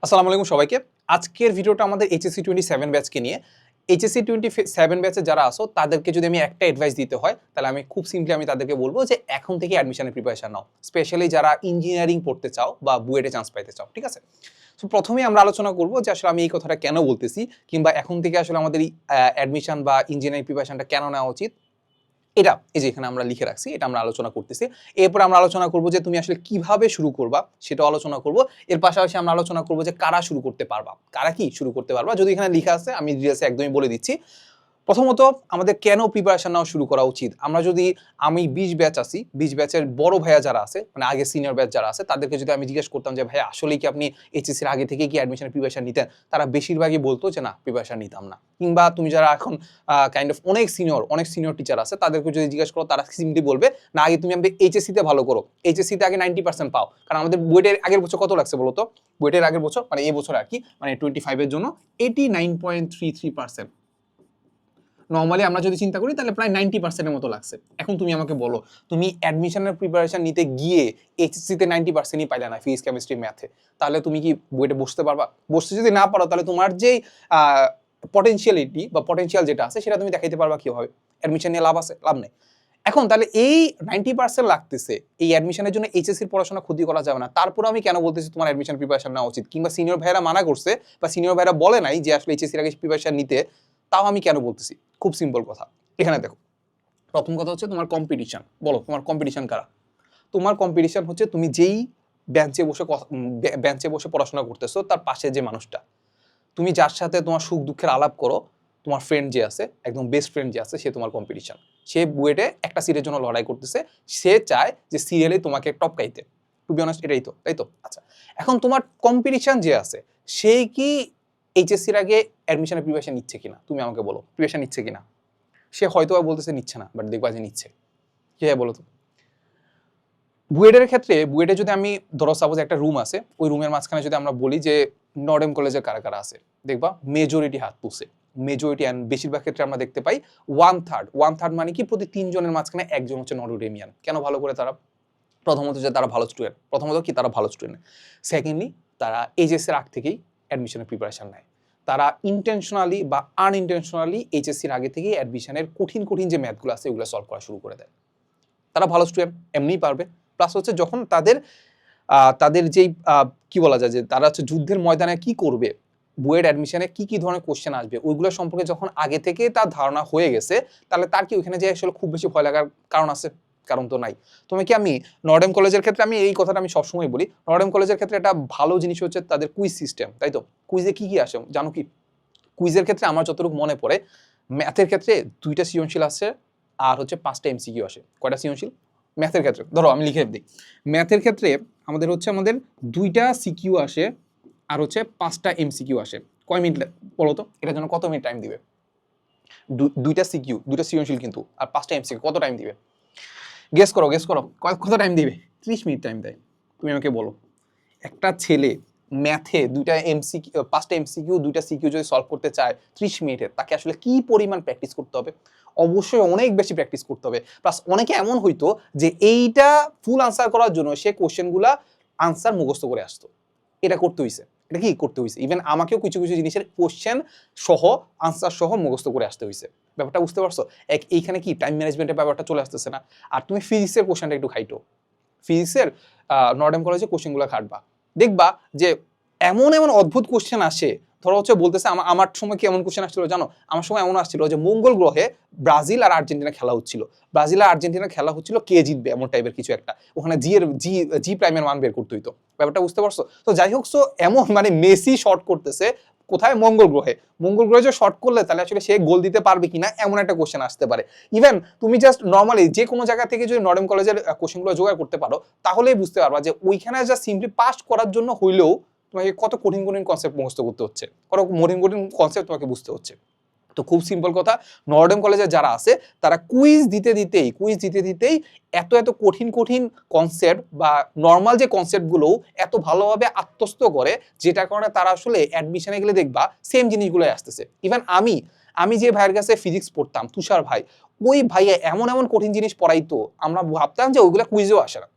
আসসালামু আলাইকুম সবাইকে। আজকের ভিডিওটা আমাদের এইচএসসি 27 ব্যাচকে নিয়ে। এইচএসসি 27 ব্যাচে যারা আসো তাদেরকে যদি আমি একটা অ্যাডভাইস দিতে হয় তাহলে আমি খুব সিম্পলি তাদেরকে বলবো যে এখন থেকে অ্যাডমিশনের প্রিপারেশন নাও। স্পেশালি যারা ইঞ্জিনিয়ারিং পড়তে চাও বা বুয়েটে চান্স পাইতে চাও, ঠিক আছে? সো প্রথমেই আমরা আলোচনা করব যে আসলে আমি এই কথাটা কেন বলতেছি, কিংবা এখন থেকে আসলে আমাদের এই অ্যাডমিশন বা ইঞ্জিনিয়ারিং প্রিপারেশনটা কেন নেওয়া উচিত। এটা এই যে এখানে আমরা লিখে রাখছি, এটা আমরা আলোচনা করতেছি। এরপর আমরা আলোচনা করব যে তুমি আসলে কিভাবে শুরু করবা, সেটাও আলোচনা করব। এর পাশাপাশি আমরা আলোচনা করব যে কারা শুরু করতে পারবা, কারা কি শুরু করতে পারবা। যদি এখানে লেখা আছে আমি ডিটেইলসে একদমই বলে দিচ্ছি। প্রথমত আমাদের কেন প্রিপারেশন নেওয়া শুরু করা উচিত। আমি 20 ব্যাচ আছি, 20 ব্যাচের বড় ভাইয়া যারা আছে, মানে আগে সিনিয়র ব্যাচ যারা আছে, তাদেরকে যদি আমি জিজ্ঞেস করতাম যে ভাইয়া আসলেই কি আপনি এইচএসসির আগে থেকে কি অ্যাডমিশনের প্রিপারেশন নিতেন, তারা বেশিরভাগই বলতো যে না, প্রিপারেশন নিতাম না। কিংবা তুমি যারা এখন কাইন্ড অফ অনেক সিনিয়র টিচার আছে, তাদেরকে যদি জিজ্ঞেস করো তারা সিম্পলি বলবে না, আগে তুমি আমাদের এইচএসসিতে ভালো করো, এইচএসসিতে আগে 90% পাও। কারণ আমাদের বুয়েটের আগের বছর কত লাগছে বলো তো? বুয়েটের আগের বছর মানে এই বছর আর কি, মানে 25 এর জন্য 89.33%। নর্মালি আমরা যদি চিন্তা করি তাহলে প্রায় 90%-এর মতো লাগছে। এখন তুমি আমাকে বলো, তুমি অ্যাডমিশনের প্রিপারেশন নিতে গিয়ে এইচএসসিতে 90%ই পাইলে না ফিজিক্স, কেমিস্ট্রি, ম্যাথে, তাহলে তুমি কি বুয়েটে বসতে পারবা? বসতে যদি না পারো তাহলে তোমার যেই পটেনশিয়ালিটি বা পটেনশিয়াল যেটা আছে সেটা তুমি দেখাইতে পারবা কিভাবে? অ্যাডমিশন নিয়ে লাভ আছে? লাভ নেই। এখন তাহলে এই 90% লাগতেছে, এই অ্যাডমিশনের জন্য এইচএসসির পড়াশোনা ক্ষতি করা যাবে না। তারপরে আমি কেন বলতেছি তোমার অ্যাডমিশন প্রিপারেশন নেওয়া উচিত, কিংবা সিনিয়র ভাইয়েরা মানা করছে বা সিনিয়র ভাইয়েরা বলে নাই যে আসলে এইচএসসির আগে প্রিপারেশন নিতে, তাও আমি কেন বলতেছি? খুব সিম্পল কথা। এখানে দেখো, প্রথম কথা হচ্ছে তোমার কম্পিটিশন। বলো তোমার কম্পিটিশন কারা? তোমার কম্পিটিশন হচ্ছে তুমি যেই বেঞ্চে বসে পড়াশোনা করতেছো তার পাশে যে মানুষটা, তুমি যার সাথে তোমার সুখ দুঃখের আলাপ করো, তোমার ফ্রেন্ড যে আছে, একদম বেস্ট ফ্রেন্ড যে আছে, সে তোমার কম্পিটিশন। সে বুয়েটে একটা সিটের জন্য লড়াই করতেছে, সে চায় যে সিরিয়ালে তোমাকে টপকাইতে। টু বি অনেস্ট এটাই তো, তাই তো? আচ্ছা, এখন তোমার কম্পিটিশন যে আছে সেই কি এইচএসসির আগে অ্যাডমিশনের প্রিপারেশন নিচ্ছে কিনা? তুমি আমাকে বলো, প্রিপারেশন নিচ্ছে কিনা? সে হয়তো বলতেছে নিচ্ছে না, বাট দেখবা যে নিচ্ছে। কে বলো তো? বুয়েটের ক্ষেত্রে, বুয়েটে যদি আমি ধরো সাপোজ একটা রুম আছে, ওই রুমের মাঝখানে যদি আমরা বলি যে নর্ডেম কলেজের কারা কারা আছে, দেখবা মেজরিটি হাত তুলছে। মেজরিটি অ্যান্ড বেশিরভাগ ক্ষেত্রে আমরা দেখতে পাই 1/3 মানে কি প্রতি 3 জনের মাঝখানে একজন হচ্ছে নর্ডেমিয়ান। কেন ভালো করে তারা? প্রথমত যে তারা ভালো স্টুডেন্ট, প্রথমত কি তারা ভালো স্টুডেন্ট। সেকেন্ডলি তারা এইচএসসির আগ থেকেই অ্যাডমিশনের প্রিপারেশন নেয়। তারা ইন্টেনশনালি বা আনইনটেনশনালি এইচএসসির আগে থেকেই অ্যাডমিশনের কঠিন কঠিন যে ম্যাথগুলো আছে ওগুলো সলভ করা শুরু করে দেয়। তারা ভালো স্টুডেন্ট, এমনিই পারবে। প্লাস হচ্ছে যখন তাদের যেই কি বলা যায় যে তারা হচ্ছে যুদ্ধের ময়দানে কি করবে, বুয়েট অ্যাডমিশনে কি কি ধরনের কোশ্চেন আসবে, ওইগুলো সম্পর্কে যখন আগে থেকে তার ধারণা হয়ে গেছে, তাহলে তার কি ওইখানে যে আসলে খুব বেশি ভয় লাগার কারণ আছে? কারণ তো নাই। আমি নর্ডেম কলেজের ক্ষেত্রে আমি এই কথাটা আমি সবসময় বলি, নর্ডেম কলেজের ক্ষেত্রে একটা ভালো জিনিস হচ্ছে তাদের কুইজ সিস্টেম, তাই তো? কুইজে কি কি আসে জানো কি? কুইজের ক্ষেত্রে আমার যতটুকু মনে পড়ে, ম্যাথের ক্ষেত্রে 2টা সৃজনশীল আসে আর হচ্ছে 5টা এমসিকিউ আসে। কয়টা সৃজনশীল? ম্যাথের ক্ষেত্রে ধরো আমি লিখে দিই, ম্যাথের ক্ষেত্রে আমাদের 2টা সিকিউ আসে আর হচ্ছে 5টা এমসিকিউ আসে। কয় মিনিট বলো তো এটার জন্য কত মিনিট টাইম দিবে? 2টা সিকিউ, 2টা সৃজনশীল কিন্তু, আর 5টা এমসিকিউ, কত টাইম দিবে? গেস করো কত টাইম দিবে? 30 মিনিট টাইম দেয়। তুমি আমাকে বলো, একটা ছেলে ম্যাথে 5টা এমসিকিউ 2টা সিকিউ যদি সলভ করতে চায় 30 মিনিটে, তাকে আসলে কি পরিমাণ প্র্যাকটিস করতে হবে? অবশ্যই অনেক বেশি প্র্যাকটিস করতে হবে। প্লাস অনেকে এমন হইতো যে এইটা ফুল আনসার করার জন্য সে কোশ্চেনগুলা আনসার মুখস্থ করে আসতো। এটা করতে হইছে, এটা কি করতে হইছে, ইভেন আমাকেও কিছু কিছু জিনিসের কোশ্চেন সহ আনসার সহ মুখস্থ করে আসতে হইছে। ব্যাপারটা বুঝতে পারছো? এইখানে কি টাইম ম্যানেজমেন্টের ব্যাপারটা চলে আসতেছে না? আর তুমি ফিজিক্সের কোশ্চেনটা একটু খাইটো, ফিজিক্সের নর্ডেম কলেজে কোশ্চেনগুলো খাটবা, দেখবা যে এমন এমন অদ্ভুত কোশ্চেন আসে। ধরো হচ্ছে বলতেছে, আমার সময় কি এমন কোশ্চেন আসছিল জানো? আমার সময় এমন আসছিল যে মঙ্গল গ্রহে ব্রাজিল আর আর্জেন্টিনা খেলা হচ্ছিল, ব্রাজিল আর আর্জেন্টিনা খেলা হচ্ছিল কে জিতবে এমন টাইপের কিছু একটা, ওখানে জি প্রাইমের মান বের করতে হইতো। ব্যাপারটা বুঝতে পারছো তো? যাই হোক, সো এমন মানে মেসি শর্ট করতেছে কোথায়? মঙ্গল গ্রহে। মঙ্গল গ্রহে যে শর্ট করলে তাহলে আসলে সে গোল দিতে পারবে কিনা এমন একটা কোশ্চেন আসতে পারে। ইভেন তুমি জাস্ট নর্মালি যে কোনো জায়গা থেকে যদি নর্ডেম কলেজের কোশ্চেনগুলো জোগাড় করতে পারো, তাহলেই বুঝতে পারবা যে ওইখানে যা সিম্পলি পাস করার জন্য হইলেও তোমাকে কত কঠিন কঠিন কনসেপ্ট মুখস্থ করতে হচ্ছে, কত কঠিন কঠিন কনসেপ্ট তোমাকে বুঝতে হচ্ছে। তো খুব সিম্পল কথা, নর্ডেম কলেজে যারা আছে তারা কুইজ দিতে দিতেই এত এত কঠিন কঠিন কনসেপ্ট বা নর্মাল যে কনসেপ্টগুলো এত ভালোভাবে আত্মস্থ করে, যেটা কারণে তারা আসলে অ্যাডমিশনে গেলে দেখবা সেম জিনিসগুলোই আসতেছে। ইভেন আমি যে ভাইয়ের কাছে ফিজিক্স পড়তাম, তুষার ভাই, ওই ভাইয়া এমন এমন কঠিন জিনিস পড়াইতো, আমরা ভাবতাম যে ওইগুলো কুইজেও আসে না।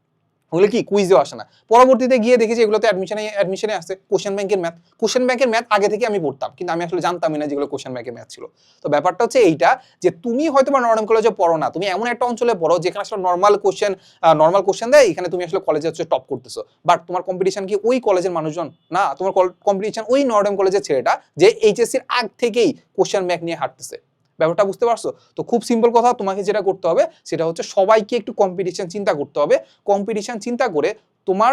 ওগুলো কি কুইজেও আসে না। পরবর্তীতে গিয়ে দেখেছি এগুলোতে অ্যাডমিশনে আসে কোশ্চেন ব্যাংকের ম্যাথ আগে থেকে আমি পড়তাম, কিন্তু আমি আসলে জানতামই না যেগুলো কোশ্চেন ব্যাংকের ম্যাথ ছিল। তো ব্যাপারটা হচ্ছে এইটা যে তুমি হয়তো বা নর্মাল কলেজে পড়ো না, তুমি এমন একটা অঞ্চলে পড়ো যেখানে আসলে নর্মাল কোশ্চেন দেয়, এখানে তুমি আসলে কলেজে হচ্ছে টপ করতেছো, বাট তোমার কম্পিটিশন কি ওই কলেজের মানুষজন না, তোমার কম্পিটিশন ওই নর্ডাম কলেজের ছেলেটা যে এইচএসসির আগ থেকেই কোশ্চেন ব্যাংক নিয়ে হাঁটতেছে। ব্যাপারটা বুঝতে পারছো? তো খুব সিম্পল কথা, তোমাকে যেটা করতে হবে সেটা হচ্ছে সবাইকে একটু কম্পিটিশন চিন্তা করতে হবে। কম্পিটিশন চিন্তা করে তোমার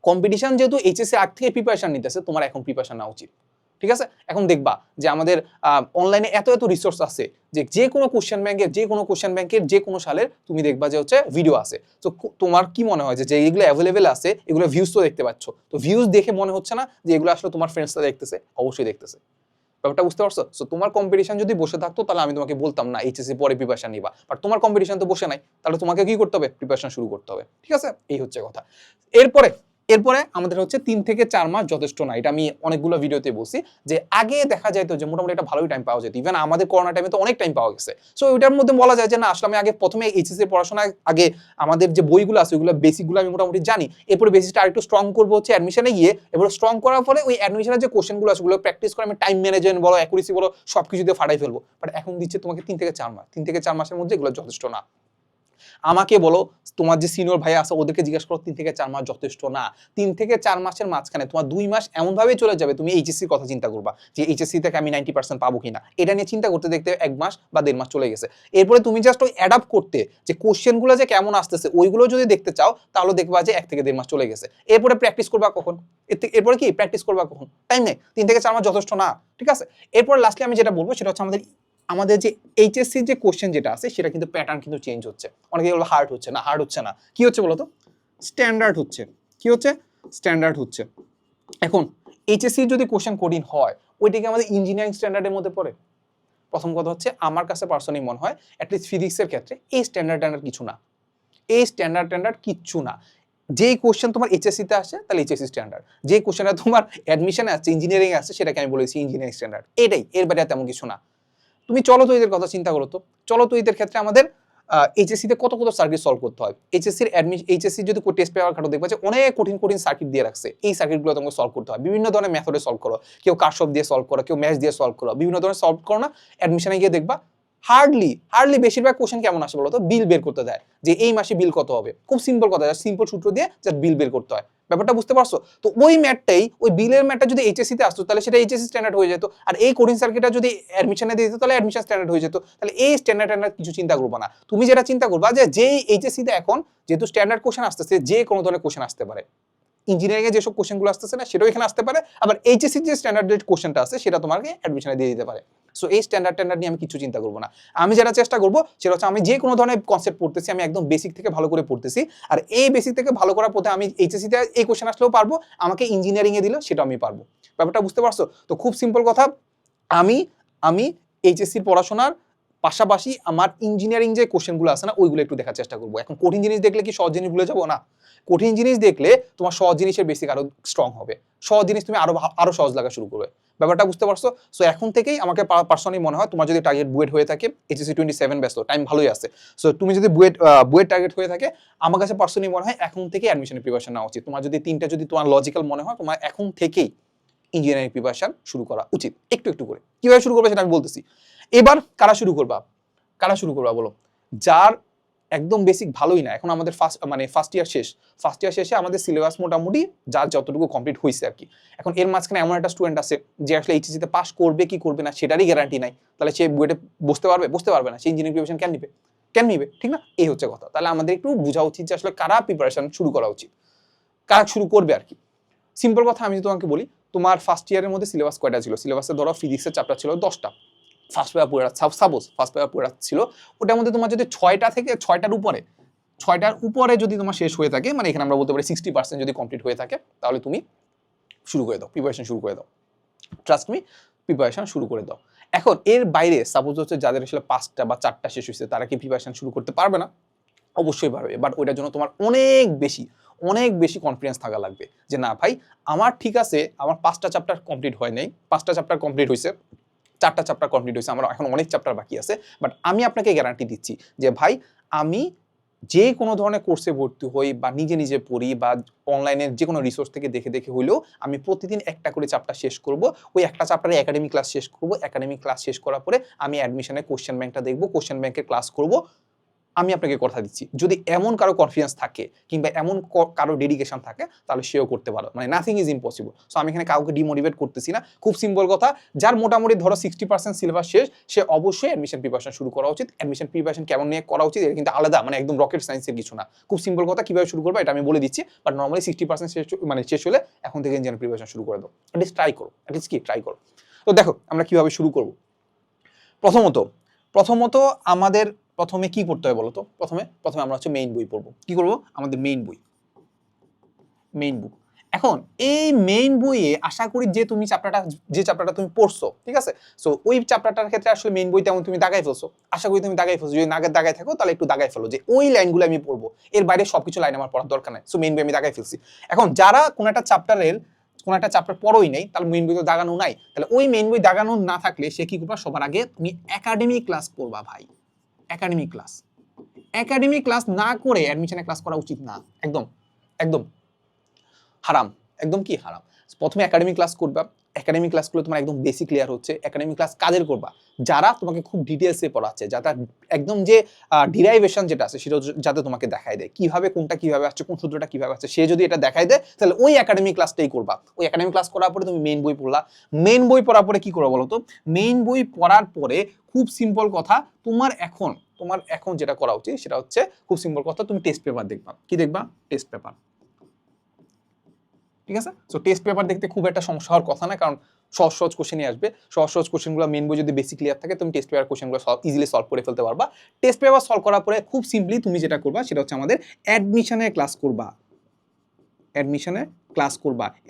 কম্পিটিশন যেহেতু এইচএসসি আগ থেকে প্রিপারেশন নিতেছে, তোমার এখন প্রিপারেশন নেওয়া উচিত। ঠিক আছে? এখন দেখবা যে আমাদের অনলাইনে এত এত রিসোর্স আছে যে যে কোনো কোশ্চেন ব্যাংকের যে কোনো সালের তুমি দেখবা যে হচ্ছে ভিডিও আছে। তো তোমার কি মনে হয় যে এগুলো অ্যাভেলেবেল আছে, এগুলো ভিউজ তো দেখতে পাচ্ছ, তো ভিউজ দেখে মনে হচ্ছে না যে এগুলো আসলে তোমার ফ্রেন্ডসরা দেখতেছে? অবশ্যই দেখতেছে। ব্যাপারটা বুঝতে পারছো? সো তোমার কম্পিটিশন যদি বসে থাকতো তাহলে আমি তোমাকে বলতাম না এইচএসসি পরে প্রিপারেশন নিবা, বাট তোমার কম্পিটিশন তো বসে নাই, তাহলে তোমাকে কি করতে হবে? প্রিপারেশন শুরু করতে হবে। ঠিক আছে? এই হচ্ছে কথা। এরপরে এরপরে আমাদের হচ্ছে 3 থেকে 4 মাস যথেষ্ট না, এটা আমি অনেকগুলো ভিডিওতে বলছি যে আগে দেখা যায় তো যে মোটামুটি একটা ভালোই টাইম পাওয়া যেত, ইভেন আমাদের করোনা টাইমে তো অনেক টাইম পাওয়া গেছে। সো ওইটার মধ্যে বলা যায় যে না আসলে আমি আগে প্রথমে এইচএসসি পড়াশোনার আগে আমাদের যে বইগুলো আছে ওইগুলো বেসিকগুলো আমি মোটামুটি জানি, এরপরে বেসিকটা আরেকটু স্ট্রং করবো হচ্ছে অ্যাডমিশনে গিয়ে, এবার স্ট্রং করার পরে ওই অ্যাডমিশনের যে কোশ্চেনগুলো আছে ওগুলো প্র্যাকটিস করে আমি টাইম ম্যানেজমেন্ট বলো, অ্যাকুরেসি বলো, সবকিছু দিয়ে ফাটাই ফেলবো। বাট এখন দিচ্ছে তোমাকে 3 থেকে 4 মাস, 3 থেকে 4 মাসের মধ্যে এগুলো যথেষ্ট না। আমাকে বলো, তোমার যে সিনিয়র ভাই আছে ওদেরকে জিজ্ঞেস করো, 3 থেকে 4 মাস যথেষ্ট না। 3 থেকে 4 মাসের মাঝখানে তোমার 2 মাস এমন ভাবে চলে যাবে, তুমি এইচএসসির কথা চিন্তা করবা যে এইচএসসি থেকে আমি 90% পাবো কিনা, এটা নিয়ে চিন্তা করতে দেখতে 1 মাস বা 1.5 মাস চলে গেছে। এরপরে তুমি জাস্ট ওই অ্যাডাপ্ট করতে যে কোশ্চেনগুলো যে কেমন আসতেছে ওইগুলো যদি দেখতে চাও তাহলে দেখবা যে 1 থেকে 1.5 মাস চলে গেছে। এরপরে প্র্যাকটিস করবা কখন? এরপরে কি প্র্যাকটিস করবা কখন? টাইম নেই। 3 থেকে 4 মাস যথেষ্ট না। ঠিক আছে? এরপর লাস্টলি আমি যেটা বলবো সেটা হচ্ছে আমাদের যে এইচএসসি যে কোশ্চেন যেটা আছে সেটা কিন্তু প্যাটার্ন কিন্তু চেঞ্জ হচ্ছে। অনেকে বলবে হার্ড হচ্ছে না, হার্ড হচ্ছে না, কি হচ্ছে বলতো? স্ট্যান্ডার্ড হচ্ছে। কি হচ্ছে? স্ট্যান্ডার্ড হচ্ছে। এখন এইচএসসি যদি কোশ্চেন কঠিন হয় ওইটাকে আমাদের ইঞ্জিনিয়ারিং স্ট্যান্ডার্ডের মধ্যে পড়ে? প্রথম কথা হচ্ছে আমার কাছে পার্সোনালি মনে হয় অ্যাটলিস্ট ফিজিক্সের ক্ষেত্রে এই স্ট্যান্ডার্ড কিছু না, এই স্ট্যান্ডার্ড কিচ্ছু না। যেই কোশ্চেন তোমার এইচএসসিতে আসে তাহলে এইচএসসি স্ট্যান্ডার্ড, যে কোশ্চেনটা তোমার অ্যাডমিশনে আসছে ইঞ্জিনিয়ারিং আসছে সেটাকে আমি বলেছি ইঞ্জিনিয়ারিং স্ট্যান্ডার্ড, এটাই, এর বাইরে তেমন কিছু না। তুমি চলো তো এদের কথা চিন্তা করো তো, চলো তো এদের ক্ষেত্রে আমাদের এইচএসসিতে কত কত সার্কিট সলভ করতে হয়। এইচএসসি যদি টেস্ট পেপার কাটো দেখবা যে অনেক কঠিন কঠিন সার্কিট দিয়ে রাখছে, এই সার্কিটগুলো তোমাকে সলভ করতে হয়। বিভিন্ন ধরনের মেথডে সলভ করো, কেউ কারশফ দিয়ে সলভ করো, কেউ ম্যাথ দিয়ে সলভ করো, বিভিন্ন ধরনের সলভ করো না, অ্যাডমিশনে গিয়ে দেখবা হার্ডলি বেশিরভাগ কোশ্চেন কেমন আসে বলো তো? বিল বের করতে দেয় যে এই মাসে বিল কত হবে। খুব সিম্পল কথা, সিম্পল সূত্র দিয়ে জাস্ট বিল বের করতে হয়। ব্যাপারটা বুঝতে পারছো? তো ওই ম্যাথটাই, ওই বিলের ম্যাথটা যদি এইচএসসিতে আসতো তাহলে সেটা এইচএসসি স্ট্যান্ডার্ড হয়ে যেত, আর এই কোডিং সার্কিটটা যদি অ্যাডমিশনে দিয়ে দিত তাহলে অ্যাডমিশন স্ট্যান্ডার্ড হয়ে যেত। তাহলে এই স্ট্যান্ডার্ড কিছু চিন্তা করবো না, তুমি যেটা চিন্তা করবা যে যেই এইচএসসিতে এখন যেহেতু স্ট্যান্ডার্ড কোশ্চেন আসতেছে, যে কোনো ধরনের কোশ্চেন আসতে পারে, ইঞ্জিনিয়ারিং এ যেসব কোশ্চেনগুলো আসতেছে না সেটাও এখানে আসতে পারে, আবার এইচএসসি যে স্ট্যান্ডার্ড কোশ্চেনটা আছে সেটা তোমাকে অ্যাডমিশনে দিয়ে দিতে পারে। সো এই স্ট্যান্ডার্ড নিয়ে আমি কিছু চিন্তা করবো না। আমি যেটা চেষ্টা করবো সেটা হচ্ছে আমি যে কোনো ধরনের কনসেপ্ট পড়তেছি আমি একদম বেসিক থেকে ভালো করে পড়তেছি, আর এই বেসিক থেকে ভালো করার পথে আমি এইচএসসিতে এই কোশ্চেন আসলেও পারবো, আমাকে ইঞ্জিনিয়ারিং এ দিলে সেটা আমি পারবো। ব্যাপারটা বুঝতে পারছো? তো খুব সিম্পল কথা, আমি আমি এইচএসসির পড়াশোনার পাশাপাশি আমার ইঞ্জিনিয়ারিং যে কোশ্চেনগুলো আছে না ওইগুলো একটু দেখার চেষ্টা করবো। এখন কঠিন জিনিস দেখলে কি সহজ জিনিস ভুলে যাবো? না, কঠিন জিনিস দেখলে তোমার সহজ জিনিসের বেসিক আরো স্ট্রং হবে, সহজ জিনিস তুমি আরো সহজ লাগা শুরু করবে। ব্যাপারটা বুঝতে পারছো? সো এখন থেকেই আমাকে পার্সোনালি মনে হয় তোমার যদি টার্গেট বুয়েট হয়ে থাকে, এইচএসসি 27 ব্যস্ত টাইম ভালোই আছে, সো তুমি যদি বুয়েট টার্গেট হয়ে থাকে, আমার কাছে পার্সোনালি মনে হয় এখন থেকে অ্যাডমিশনের প্রিপারেশন নেওয়া উচিত। তোমার যদি তিনটা যদি তোমার লজিক্যাল মনে হয়, তোমার এখন থেকেই ইঞ্জিনিয়ারিং প্রিপারেশন শুরু করা উচিত, একটু একটু করে। কিভাবে শুরু করবে সেটা আমি বলতেছি। এবার কারা শুরু করবা বলো? যার একদম বেসিক ভালোই না, এখন আমাদের ফার্স্ট ইয়ার শেষে আমাদের সিলেবাস মোটামুটি যার যতটুকু কমপ্লিট হয়েছে আর কি। এখন এর মাঝখানে এমন একটা স্টুডেন্ট আছে যে আসলে এইচএসসিতে পাস করবে কি করবে না সেটারই গ্যারান্টি নাই, তাহলে সে বুয়েটে বসতে পারবে না, সে ইঞ্জিনিয়ারিং প্রিপারেশন কেন নিবে? ঠিক না? এই হচ্ছে কথা। তাহলে আমাদের একটু বোঝা উচিত যে আসলে কারা প্রিপারেশন শুরু করা উচিত, কারা শুরু করবে আর কি। সিম্পল কথা আমি তোমাকে বলি, তোমার ফার্স্ট ইয়ারের মধ্যে সিলেবাস কয়টা ছিল? সিলেবাসে ধরো ফিজিক্সের চ্যাপ্টার ছিল 10টা, ফার্স্ট পেপার পড়ে ছিল, ওটার মধ্যে তোমার যদি 6টা থেকে 6টার উপরে যদি তোমার শেষ হয়ে থাকে, মানে এখানে আমরা বলতে পারি 60% যদি কমপ্লিট হয়ে থাকে, তাহলে তুমি শুরু করে দাও, প্রিপারেশন শুরু করে দাও। ট্রাস্ট মি, প্রিপারেশন শুরু করে দাও। এখন এর বাইরে সাপোজ হচ্ছে যাদের আসলে 5টা বা 4টা শেষ হয়েছে তারা কি প্রিপারেশন শুরু করতে পারবে না? অবশ্যই পারবে, বাট ওইটার জন্য তোমার অনেক বেশি কনফিডেন্স থাকা লাগবে যে না ভাই, আমার ঠিক আছে, আমার 5টা চ্যাপ্টার কমপ্লিট হয় নাই, 5টা চ্যাপ্টার কমপ্লিট হয়েছে, 4টা চ্যাপ্টার কমপ্লিট হয়েছে, আমার এখন অনেক চ্যাপ্টার বাকি আছে, বাট আমি আপনাকে গ্যারান্টি দিচ্ছি যে ভাই আমি যে কোনো ধরনের কোর্সে ভর্তি হই বা নিজে নিজে পড়ি বা অনলাইনের যে কোনো রিসোর্স থেকে দেখে দেখে হইলেও আমি প্রতিদিন একটা করে চ্যাপ্টার শেষ করব। ওই একটা চ্যাপ্টারে একাডেমিক ক্লাস শেষ করব। একাডেমিক ক্লাস শেষ করার পরে আমি অ্যাডমিশনের কোশ্চেন ব্যাংকটা দেখব, কোশ্চেন ব্যাংকের ক্লাস করব। আমি আপনাকে কথা দিচ্ছি, যদি এমন কারো কনফিডেন্স থাকে কিংবা এমন কারো ডেডিকেশন থাকে তাহলে সেও করতে পারো, মানে নাথিং ইজ ইম্পসিবল। সো আমি এখানে কাউকে ডিমোটিভেট করতেছি না। খুব সিম্পল কথা, যার মোটামুটি ধরো 60% সিলেবাস শেষ, সে অবশ্যই অ্যাডমিশন প্রিপারেশন শুরু করা উচিত। অ্যাডমিশন প্রিপারেশন কেমন নিয়ে করা উচিত এটা কিন্তু আলাদা, মানে একদম রকেট সায়েন্সের কিছু না। খুব সিম্পল কথা, কিভাবে শুরু করবে এটা আমি বলে দিচ্ছি। বাট নর্মালি 60% শেষ, মানে শেষ হলে এখন থেকে ইঞ্জিনিয়ারিং প্রিপারেশন শুরু করে দাও। অ্যাটলিস্ট ট্রাই করো, অ্যাটলিস্ট কি ট্রাই করো। তো দেখো আমরা কিভাবে শুরু করব। প্রথমত আমাদের প্রথমে কি পড়তে হয় বলতো? প্রথমে আমরা হচ্ছে মেইন বই পড়বো। কি করবো? আমাদের মেইন বই। এখন এই মেইন বইয়ে আশা করি যে চ্যাপ্টারটা তুমি পড়ছো, ঠিক আছে? সো ওই চ্যাপ্টারটার ক্ষেত্রে আসলে মেইন বই তেমন তুমি দাগাই ফেলছো। আশা করি তুমি দাগাই ফেলছো। যদি না দাগাই থাকো তাহলে একটু দাগাই ফেলো যে ওই লাইনগুলো আমি পড়বো, এর বাইরে সবকিছু লাইন আমার পড়ার দরকার নাই। সো মেইন বই আমি দাগাই ফেলছি। এখন যারা কোনো একটা চ্যাপ্টার পড়োই নাই, তাহলে মেইন বই তো দাগানো নাই। তাহলে ওই মেইন বই দাগানো না থাকলে সে কি করবা? সবার আগে তুমি একাডেমিক ক্লাস করবা ভাই। একাডেমিক ক্লাস না করে অ্যাডমিশনে ক্লাস করা উচিত না। একদম একদম হারাম। একদম কি হারাম। প্রথমে একাডেমিক ক্লাস করবা। একাডেমিক ক্লাসগুলো তোমার একদম বেসিক ক্লিয়ার হচ্ছে। একাডেমিক ক্লাস কাদের করবা? যারা তোমাকে খুব ডিটেলসে পড়াচ্ছে, যারা একদম যে ডিরাইভেশন যেটা আছে সেটা যাতে তোমাকে দেখায় দেয়, কিভাবে কোনটা কিভাবে আসছে, কোন সূত্রটা কিভাবে আসছে, সে যদি এটা দেখায় দেয় তাহলে ওই একাডেমিক ক্লাসটাই করবা। ওই একাডেমিক ক্লাস করার পরে তুমি মেইন বই পড়লা। মেইন বই পড়ার পরে কি করবা বলো তো? মেইন বই পড়ার পরে খুব সিম্পল কথা, তোমার এখন যেটা করা উচিত সেটা হচ্ছে, খুব সিম্পল কথা, তুমি টেস্ট পেপার দেখবা। কি দেখবা? Test paper. ঠিক আছে? সো টেস্ট পেপার দেখতে খুব একটা সমস্যা হওয়ার কথা না, কারণ সহজ কোশ্চেনই আসবে। সহজ কোশ্চেনগুলো মেইন বই যদি বেসিক ক্লিয়ার থাকে, তুমি টেস্ট পেপার কোশ্চেনগুলো ইজিলি সলভ করে ফেলতে পারবা। টেস্ট পেপার সলভ করার পরে খুব সিম্পলি তুমি যেটা করবা সেটা হচ্ছে আমাদের অ্যাডমিশনের ক্লাস করবা।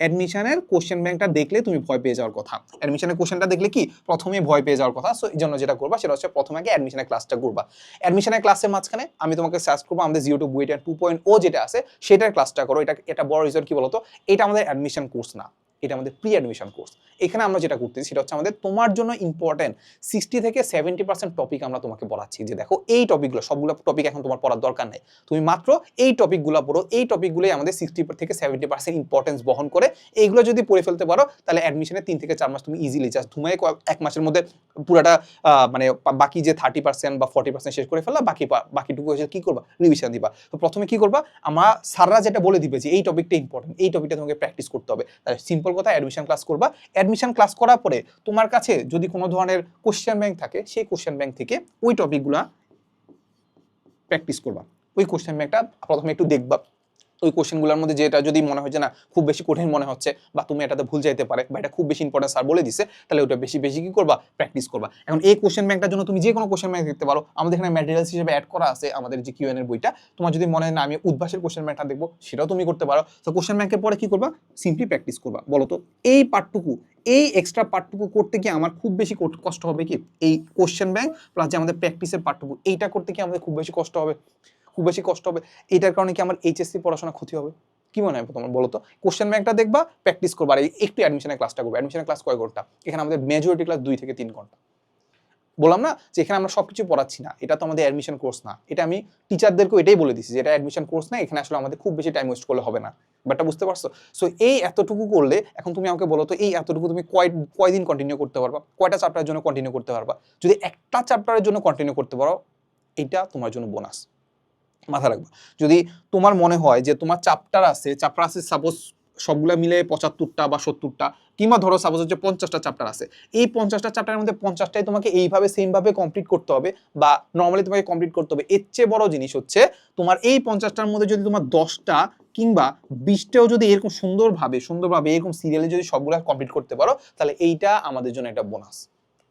অ্যাডমিশনের কোশ্চেন ব্যাংকটা দেখলে তুমি ভয় পেয়ে যাওয়ার কথা। অ্যাডমিশনের কোশ্চেনটা দেখলে কি প্রথমে ভয় পেয়ে যাওয়ার কথা। সো এই জন্য যেটা করবা সেটা হচ্ছে প্রথমে আগে অ্যাডমিশনের ক্লাসটা করবা। অ্যাডমিশনের ক্লাসের মাঝখানে আমি তোমাকে সাজেস্ট করবো আমাদের জিও টু বুয়েট 2.0 যেটা আছে সেটার ক্লাসটা করো। এটা বড় রিজন কি বলতো? এটা আমাদের অ্যাডমিশন কোর্স না, এটা আমাদের প্রি অ্যাডমিশন কোর্স। এখানে আমরা যেটা করতেছি সেটা হচ্ছে আমাদের তোমার জন্য ইম্পর্টেন্ট 60 থেকে 70% টপিক আমরা তোমাকে পড়াচ্ছি। যে দেখো এই টপিকগুলো, সবগুলো টপিক এখন তোমার পড়ার দরকার নেই, তুমি মাত্র এই টপিকগুলো পড়ো। এই টপিকগুলোই আমাদের 60 থেকে 70% ইম্পর্টেন্স বহন করে। এইগুলো যদি পড়ে ফেলতে পারো তাহলে অ্যাডমিশনে 3 থেকে 4 মাস তুমি ইজিলি জাস্ট ধুমায় এক মাসের মধ্যে পুরাটা মানে বাকি যে 30% বা 40% শেষ করে ফেললা, বাকিটুকু হচ্ছে কি করবা? রিভিশন দিবা। তো প্রথমে কি করবা? আমার স্যাররা যেটা বলে দিবে যে এই টপিকটা ইম্পর্টেন্ট, এই টপিকটা তোমাকে প্র্যাকটিস করতে হবে, তাহলে সিম্পল কথা অ্যাডমিশন ক্লাস করবা। অ্যাডমিশন ক্লাস করার পরে তোমার কাছে যদি কোনো ধরনের কোশ্চেন ব্যাংক থাকে, সেই কোশ্চেন ব্যাংক থেকে ওই টপিকগুলা প্র্যাকটিস করবা। ওই কোশ্চেন ব্যাংকটা প্রথমে একটু দেখবা। ওই কোশ্চেনগুলোর মধ্যে যেটা যদি মনে হয় যে না খুব বেশি কঠিন মনে হচ্ছে, বা তুমি এটাতে ভুল যাইতে পারে, বা এটা খুব বেশি ইম্পর্টেন্ট স্যার বলে দিছে, তাহলে ওটা বেশি কি করবা? প্র্যাকটিস করবা। এখন এই কোশ্চেন ব্যাংকটার জন্য তুমি যে কোনো কোশ্চেন ব্যাংক দেখতে পারো। আমাদের এখানে ম্যাটেরিয়ালস হিসেবে অ্যাড করা আছে আমাদের যে কিউএন এর বইটা। তোমার যদি মনে হয় না আমি উদ্ভাসের কোশ্চেন ব্যাংকটা দেখবো, সেটাও তুমি করতে পারো। তো কোশ্চেন ব্যাংকের পরে কি করবা? সিম্পলি প্র্যাকটিস করবা। বলো তো এই পার্টটুকু, এই এক্সট্রা পার্টটুকু করতে কি আমার খুব বেশি কষ্ট হবে কি? এই কোশ্চেন ব্যাংক প্লাস যে আমাদের প্র্যাকটিসের পার্টটুকু, এইটা করতে কি আমাদের খুব বেশি কষ্ট হবে? এটার কারণে কি আমার এইচএসসি পড়াশোনা ক্ষতি হবে? কি মনে হয় তোমার বলো তো? কোশ্চেন ব্যাংকটা দেখবা, প্র্যাকটিস করবা, আর একটু অ্যাডমিশনের ক্লাসটা করবা। অ্যাডমিশনের ক্লাস কয় ঘন্টা? এখানে আমাদের মেজরিটি ক্লাস 2 থেকে 3 ঘন্টা। বললাম না যে এখানে আমরা সবকিছু পড়াচ্ছি না, এটা তো আমাদের অ্যাডমিশন কোর্স না। এটা আমি টিচারদেরকেও এটাই বলে দিচ্ছি যে এটা অ্যাডমিশন কোর্স না, এখানে আসলে আমাদের খুব বেশি টাইম ওয়েস্ট করলে হবে না। ব্যাপারটা বুঝতে পারছো? সো এই এতটুকু করলে এখন তুমি আমাকে বলো তো এই এতটুকু তুমি কয়দিন কন্টিনিউ করতে পারবা? কয়টা চ্যাপ্টারের জন্য কন্টিনিউ করতে পারবা? যদি একটা চ্যাপ্টারের জন্য কন্টিনিউ করতে পারো, এটা তোমার জন্য বোনাস। মাথা রাখবা। যদি তোমার মনে হয় যে তোমার চ্যাপ্টার আছে সাপোজ সবগুলা মিলে 75টা বা 70টা, কিংবা ধরো সাপোজ হচ্ছে 50টা চ্যাপ্টার আছে, এই 50টা চ্যাপ্টারের মধ্যে 50টাই তোমাকে এইভাবে সেম ভাবে কমপ্লিট করতে হবে, বা নর্মালি তোমাকে কমপ্লিট করতে হবে। এর চেয়ে বড় জিনিস হচ্ছে তোমার এই 50টার মধ্যে যদি তোমার 10টা কিংবা 20টাও যদি এরকম সুন্দরভাবে এরকম সিরিয়ালে যদি সবগুলা কমপ্লিট করতে পারো, তাহলে এইটা আমাদের জন্য একটা বোনাস।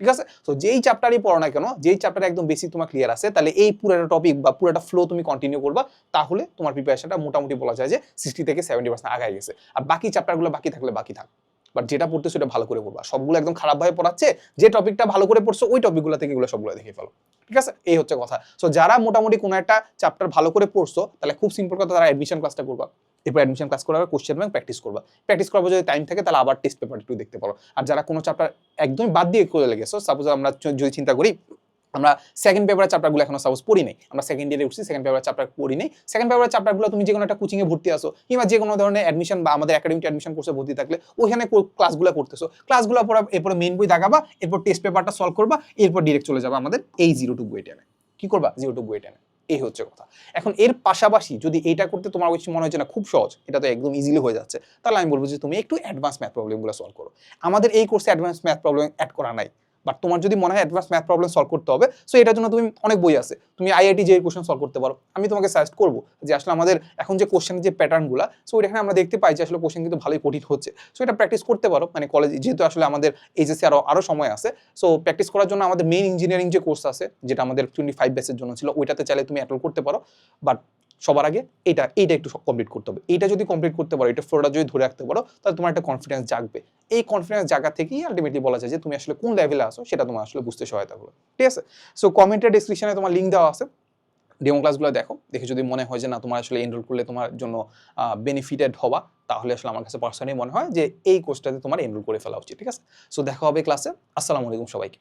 ঠিক আছে? তো যেই চ্যাপ্টারই পড়ো না কেন, যেই চ্যাপ্টারে একদম বেসিক তোমার ক্লিয়ার আছে, তাহলে এই পুরোটা টপিক বা পুরোটা ফ্লো তুমি কন্টিনিউ করবা, তাহলে তোমার প্রিপারেশনটা মোটামুটি বলা যায় যে 60 থেকে 70% আগায় গেছে। আর বাকি চ্যাপ্টারগুলো বাকি থাকলে বাকি থাক, বাট যেটা পড়তেছো সেটা ভালো করে পড়বা। সবগুলো একদম খারাপভাবে পড়াচ্ছে, যে টপিকটা ভালো করে পড়ছো ওই টপিকগুলো থেকে এগুলো সবগুলো দেখে ফেলো। ঠিক আছে? এই হচ্ছে কথা। সো যারা মোটামুটি কোনো একটা চ্যাপ্টার ভালো করে পড়ছো, তাহলে খুব সিম্পল কথা, তারা অ্যাডমিশন ক্লাসটা করবা। এরপর অ্যাডমিশন ক্লাস করার কোশ্চেন ব্যাংক প্র্যাকটিস করবা। প্র্যাকটিস করবো, যদি টাইম থাকে তাহলে আবার টেস্ট পেপার একটু দেখতে পারো। আর যারা কোনো চ্যাপ্টার একদমই বাদ দিয়ে করে লেগেছো, সাপোজ আমরা যদি চিন্তা করি আমরা সেকেন্ড পেপারের চ্যাপ্টারগুলো এখনো সাপোজ পড়ি নাই, আমরা সেকেন্ড ইয়ারে উঠছি, সেকেন্ড পেপারের চ্যাপ্টার পড়ি নাই। সেকেন্ড পেপারের চ্যাপ্টারগুলো তুমি যে কোনো একটা কোচিংয়ে ভর্তি আসো কিংবা যে কোনো ধরনের অ্যাডমিশন বা আমাদের একাডেমিক অ্যাডমিশন কোর্সে ভর্তি থাকলে ওইখানে ক্লাসগুলো করতেছো, ক্লাসগুলো পড়া, এরপরে মেইন বই দাগাবা, এরপর টেস্ট পেপারটা সলভ করবা, এরপর ডিরেক্ট চলে যাবে আমাদের এই 0 to বুয়েট এনে। কি করবা? 0 to বুয়েট এনে। এই হচ্ছে কথা। এখন এর পাশাপাশি যদি এইটা করতে তোমার কিছু মনে হয় যে না খুব সহজ, এটা তো একদম ইজিলি হয়ে যাচ্ছে, তাহলে আমি বলবো যে তুমি একটু অ্যাডভান্স ম্যাথ প্রবলেমগুলো সলভ করো। আমাদের এই কোর্সে অ্যাডভান্স ম্যাথ প্রবলেম অ্যাড করা নাই, বাট তোমার যদি মনে হয় অ্যাডভান্স ম্যাথ প্রবলেম সলভ করতে হবে, সো এটার জন্য তুমি অনেক বই আছে, তুমি আইআইটি যে কোশ্চেন সলভ করতে পারো। আমি তোমাকে সাজেস্ট করবো যে আসলে আমাদের এখন যে কোশ্চেনের যে প্যাটার্নগুলো, সো এখানে আমরা দেখতে পাই যে আসলে কোশ্চেন কিন্তু ভালোই কঠিন হচ্ছে। সো এটা প্র্যাকটিস করতে পারো, মানে কলেজ যেহেতু আসলে আমাদের এইচএসসি আরও সময় আছে, সো প্র্যাকটিস করার জন্য আমাদের মেইন ইঞ্জিনিয়ারিং যে কোর্স আছে, যেটা আমাদের 25 ব্যাচের জন্য ছিল, ওইটাতে চাইলে তুমি অ্যাটেন্ড করতে পারো। বাট সবার আগে এইটা একটু কমপ্লিট করতে হবে। এইটা যদি কমপ্লিট করতে পারো, এটা ফ্লোটা যদি ধরে রাখতে পারো, তাহলে তোমার একটা কনফিডেন্স জাগবে। এই কনফিডেন্স জায়গা থেকেই আলটিমেটলি বলা যায় যে তুমি আসলে কোন লেভেলে আসো সেটা তোমার আসলে বুঝতে সহায়তা করবে। ঠিক আছে? সো কমেন্টের ডেসক্রিপশনে তোমার লিঙ্ক দেওয়া আছে, ডেমো ক্লাসগুলো দেখো, দেখে যদি মনে হয় যে না তোমার আসলে এনরোল করলে তোমার জন্য বেনিফিটেড হবা, তাহলে আসলে আমার কাছে পার্সোনালি মনে হয় যে এই কোর্সটাতে তোমার এনরোল করে ফেলা উচিত। ঠিক আছে? সো দেখা হবে ক্লাসে। আসসালামু আলাইকুম সবাইকে।